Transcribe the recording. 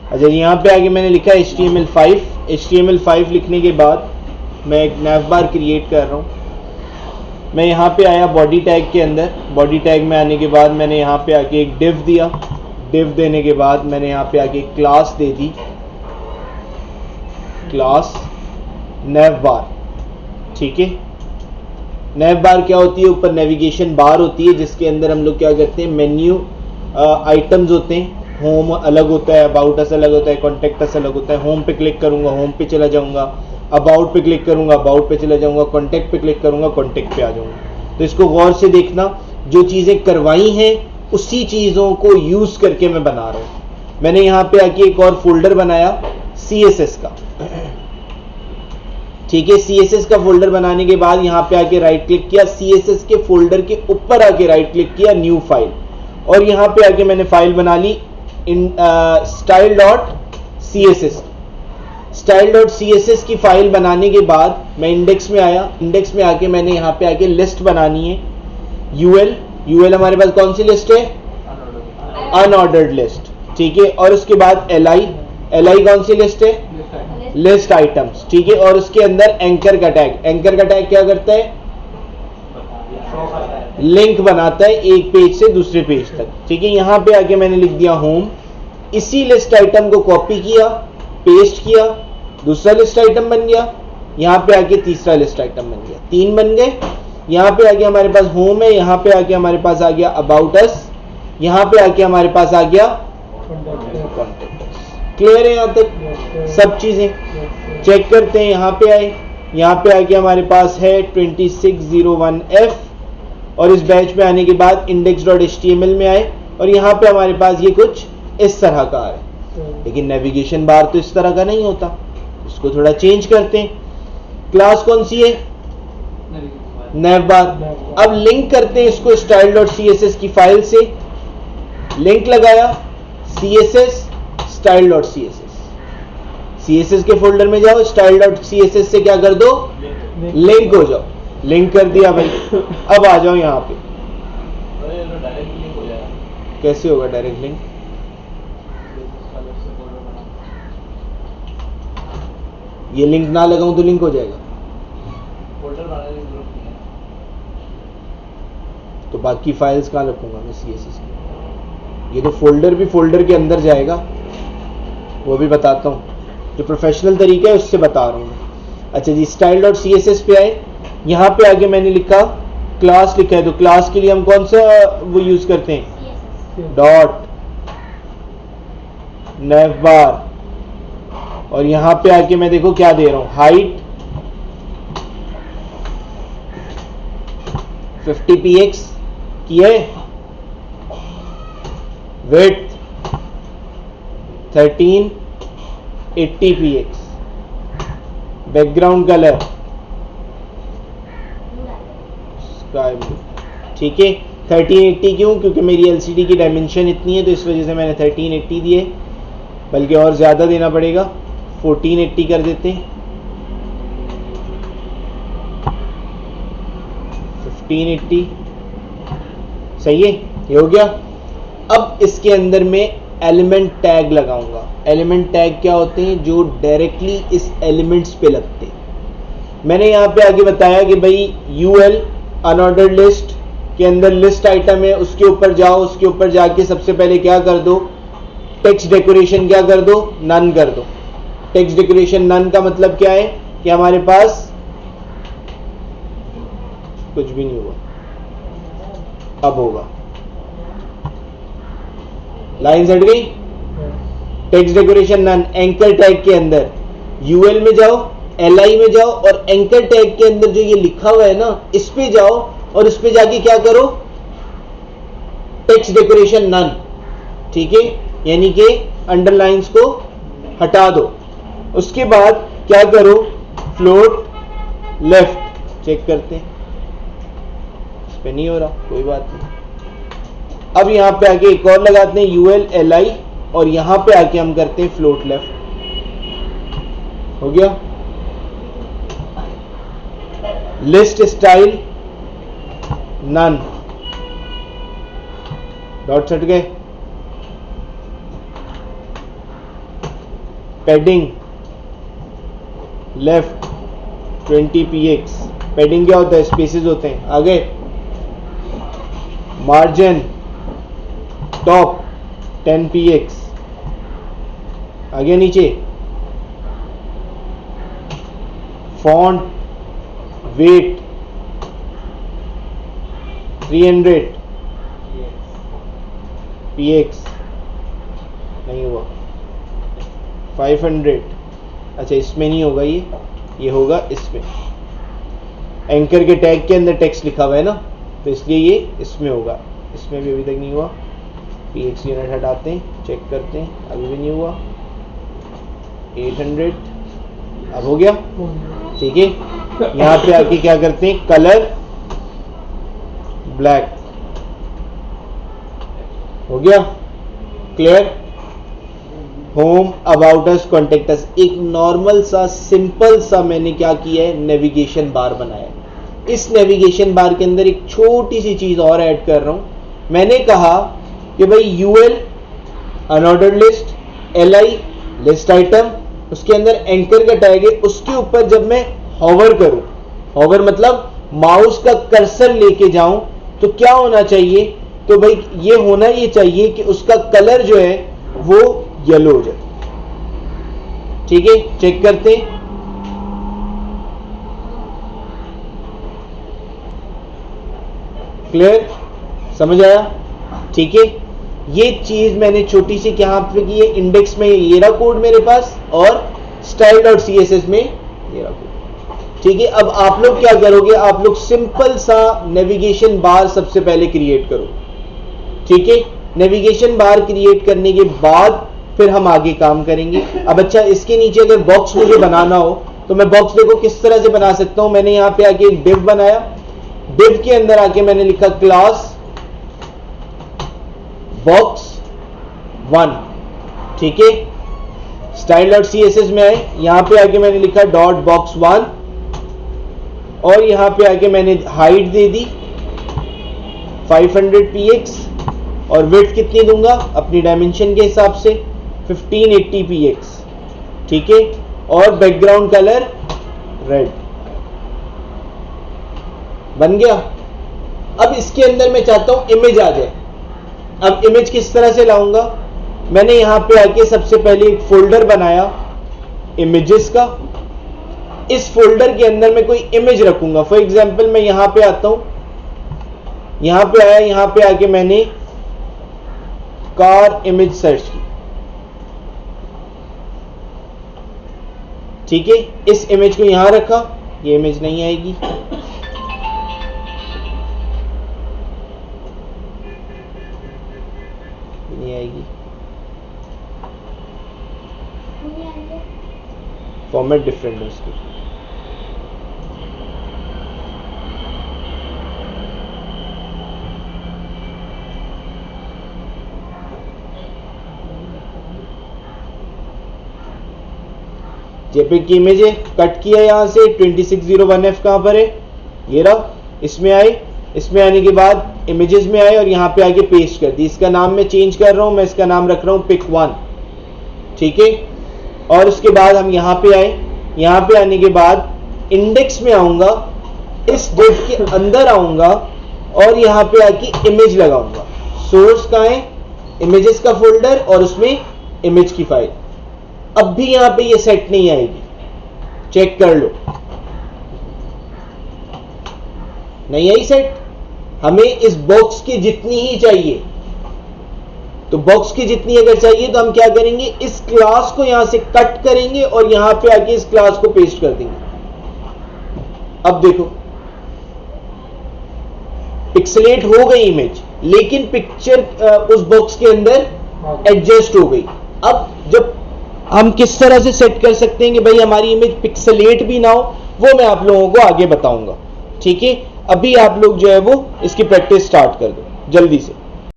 अच्छा, यहाँ पे आगे मैंने लिखा है HTML5। HTML5 लिखने के बाद मैं एक नैव बार क्रिएट कर रहा हूँ। मैं यहाँ पे आया बॉडी टैग के अंदर। बॉडी टैग में आने के बाद मैंने यहाँ पे आके एक डिव दिया। डिव देने के बाद मैंने यहाँ पे आके क्लास दे दी, क्लास नैव बार। ठीक है, नैव बार क्या होती है? ऊपर नेविगेशन बार होती है जिसके अंदर हम लोग क्या करते हैं, मेन्यू आइटम्स होते हैं। होम अलग होता है, अबाउट अस अलग होता है, कॉन्टेक्ट अस अलग होता है। होम पे क्लिक करूंगा, होम पे चला जाऊंगा। अबाउट पे क्लिक करूंगा, अबाउट पे चला जाऊंगा। कॉन्टेक्ट पे क्लिक करूंगा, कॉन्टेक्ट पे आ जाऊंगा। तो इसको गौर से देखना, जो चीज़ें करवाई हैं उसी चीज़ों को यूज़ करके मैं बना रहा हूँ। मैंने यहाँ पे आके एक और फोल्डर बनाया CSS का। ठीक है, CSS का फोल्डर बनाने के बाद यहाँ पे आके राइट क्लिक किया, CSS के फोल्डर के ऊपर आके राइट क्लिक किया, न्यू फाइल, और यहाँ पे आके मैंने फाइल बना ली style.css। style.css की फाइल बनाने के बाद मैं इंडेक्स में आया। इंडेक्स में आके मैंने यहाँ पे आके लिस्ट बनानी है, यूएल हमारे पास कौन सी लिस्ट है? Unordered list. ठीक है, और उसके बाद li कौन सी लिस्ट है? List items. ठीक है, और उसके अंदर एंकर का टैग क्या करता है? लिंक बनाता है एक पेज से दूसरे पेज तक। ठीक है, यहां पे आके मैंने लिख दिया होम। इसी लिस्ट आइटम को कॉपी किया, पेस्ट किया, दूसरा लिस्ट आइटम बन गया। यहां पे आके तीसरा लिस्ट आइटम बन गया, 3 बन गए। यहां पे आके हमारे पास होम है, यहां पे आके हमारे पास आ गया अबाउट अस, यहां पे आके हमारे पास आ गया कॉन्टेक्ट अस। क्लियर है यहां तक सब चीजें? चेक करते हैं। यहां पे आए, यहां पे आके हमारे पास है 2601F, और इस बैच में आने के बाद index.html में आए, और यहां पे हमारे पास ये कुछ इस तरह का है। लेकिन नेविगेशन बार तो इस तरह का नहीं होता, इसको थोड़ा चेंज करते हैं। क्लास कौन सी है? नैव बार। अब लिंक करते हैं इसको style.css की फाइल से। लिंक लगाया, css style.css। CSS के फोल्डर में जाओ, style.css से क्या कर दो? लिंक हो जाओ। लिंक कर दिया भाई। अब आ जाओ यहाँ पे। कैसे होगा डायरेक्ट लिंक? ये लिंक ना लगाऊं तो लिंक हो जाएगा? तो बाकी फाइल्स कहाँ रखूंगा मैं CSS की? ये तो फोल्डर भी फोल्डर के अंदर जाएगा, वो भी बताता हूँ। जो प्रोफेशनल तरीका है उससे बता रहा हूँ मैं। अच्छा जी, style.css पे आए, यहाँ पे आगे मैंने लिखा क्लास लिखा है। तो क्लास के लिए हम कौन सा वो यूज करते हैं? डॉट नैव बार। और यहाँ पे आके मैं देखो क्या दे रहा हूँ, हाइट 50 px की है, width 1380 px, background colour sky blue. ठीक है, 1380 क्यों? क्योंकि मेरी LCD की डायमेंशन इतनी है, तो इस वजह से मैंने 1380 दिए, बल्कि और ज़्यादा देना पड़ेगा, 1480 कर देते हैं, 1580। सही है, ये हो गया। अब इसके अंदर में एलिमेंट टैग लगाऊंगा। एलिमेंट टैग क्या होते हैं? जो डायरेक्टली इस एलिमेंट्स पे लगते हैं। मैंने यहाँ पे आगे बताया कि भाई UL अनऑर्डर्ड लिस्ट के अंदर लिस्ट आइटम है, उसके ऊपर जाओ, उसके ऊपर जाके सबसे पहले क्या कर दो? टेक्स्ट डेकोरेशन क्या कर दो? नन कर दो। टेक्स्ट डेकोरेशन नन का मतलब क्या है? कि हमारे पास कुछ भी नहीं हुआ, अब होगा। लाइन हट गई। Text decoration none. Anchor tag के अंदर UL में जाओ, LI में जाओ, और एंकर टैग के अंदर जो ये लिखा हुआ है ना, इस पे जाओ, और इस पे जाके क्या करो? Text decoration none. ठीक है, यानी कि अंडरलाइंस को हटा दो। उसके बाद क्या करो? Float left. चेक करते हैं, इस पे नहीं हो रहा, कोई बात नहीं। अब यहां पे आके एक और लगाते हैं UL LI, और यहां पे आके हम करते हैं फ्लोट लेफ्ट। हो गया। लिस्ट स्टाइल नन, डॉट्स हट गए। पैडिंग लेफ्ट 20 px, पैडिंग क्या होता है, स्पेसेस होते हैं। आगे मार्जिन टॉप 10 px, आगे नीचे फॉन्ट वेट 300 px, नहीं हुआ 500, अच्छा इसमें नहीं होगा, ये होगा इसमें। एंकर के टैग के अंदर टेक्स्ट लिखा हुआ है ना, तो इसलिए ये इसमें होगा, इसमें भी अभी तक नहीं हुआ। px यूनिट हटाते हैं, चेक करते हैं, अभी भी नहीं हुआ। 800, अब हो गया, ठीक है। यहाँ पे आके क्या करते हैं, कलर ब्लैक, हो गया clear. Home, about us, contact us, एक नॉर्मल सा सिंपल सा मैंने क्या किया है, नेविगेशन बार बनाया। इस नेविगेशन बार के अंदर एक छोटी सी चीज और ऐड कर रहा हूं। मैंने कहा कि भाई UL unordered list, LI list item, उसके अंदर एंकर का टैग है, उसके ऊपर जब मैं हॉवर करूं, हॉवर मतलब माउस का कर्सर लेके जाऊं, तो क्या होना चाहिए, तो भाई ये होना ये चाहिए कि उसका कलर जो है वो येलो हो जाए, ठीक है। चेक करते हैं, क्लियर, समझ आया, ठीक है। ये चीज मैंने छोटी सी क्या पे की है, इंडेक्स में ये रहा कोड मेरे पास, और style.css में ये रहा कोड, ठीक है। अब आप लोग क्या करोगे, आप लोग सिंपल सा नेविगेशन बार सबसे पहले क्रिएट करो, ठीक है। नेविगेशन बार क्रिएट करने के बाद फिर हम आगे काम करेंगे। अब अच्छा, इसके नीचे अगर बॉक्स मुझे बनाना हो तो मैं बॉक्स देखो किस तरह से बना सकता हूं। मैंने यहां पे आके एक डिव बनाया, डिव के अंदर आके मैंने लिखा क्लास बॉक्स 1, ठीक है। style.css में आए, यहां पे आके मैंने लिखा डॉट बॉक्स 1, और यहां पे आके मैंने हाइट दे दी 500 px, और विड्थ कितनी दूंगा अपनी डायमेंशन के हिसाब से 1580 px, ठीक है। और बैकग्राउंड कलर रेड, बन गया। अब इसके अंदर मैं चाहता हूं इमेज आ जाए। अब इमेज किस तरह से लाऊंगा, मैंने यहां पे आके सबसे पहले एक फोल्डर बनाया इमेजेस का। इस फोल्डर के अंदर मैं कोई इमेज रखूंगा। फॉर एग्जांपल मैं यहां पे आता हूं, यहां पे आया, यहां पे आके मैंने कार इमेज सर्च की, ठीक है। इस इमेज को यहां रखा, ये इमेज नहीं आएगी, नहीं आएगी, फॉर्मेट डिफरेंट है उसकी। जेपीग की इमेज है, कट किया यहां से 2601F कहां पर है, ये रहा, इसमें आए, इसमें आने के बाद इमेजेस में आए और यहां पे आके पेस्ट कर दी। इसका नाम मैं चेंज कर रहा हूं, मैं इसका नाम रख रहा हूं pic1, ठीक है। और उसके बाद हम यहां पे आए, यहां पे आने के बाद इंडेक्स में आऊंगा, इस डिव के अंदर आऊंगा और यहां पे आके इमेज लगाऊंगा। सोर्स कहां है, इमेजेस का फोल्डर, और उसमें इमेज की फाइल। अब भी यहां पे ये सेट नहीं आएगी, चेक कर लो, नहीं आई सेट। हमें इस बॉक्स की जितनी ही चाहिए, तो बॉक्स की जितनी अगर चाहिए तो हम क्या करेंगे, इस क्लास को यहां से कट करेंगे और यहां पे आके इस क्लास को पेस्ट कर देंगे। अब देखो पिक्सेलेट हो गई इमेज, लेकिन पिक्चर उस बॉक्स के अंदर एडजस्ट हो गई। अब जब हम किस तरह से सेट कर सकते हैं कि भाई हमारी इमेज पिक्सेलेट भी ना हो, वो मैं आप लोगों को आगे बताऊंगा, ठीक है। अभी आप लोग जो है वो इसकी प्रैक्टिस स्टार्ट कर दो जल्दी से।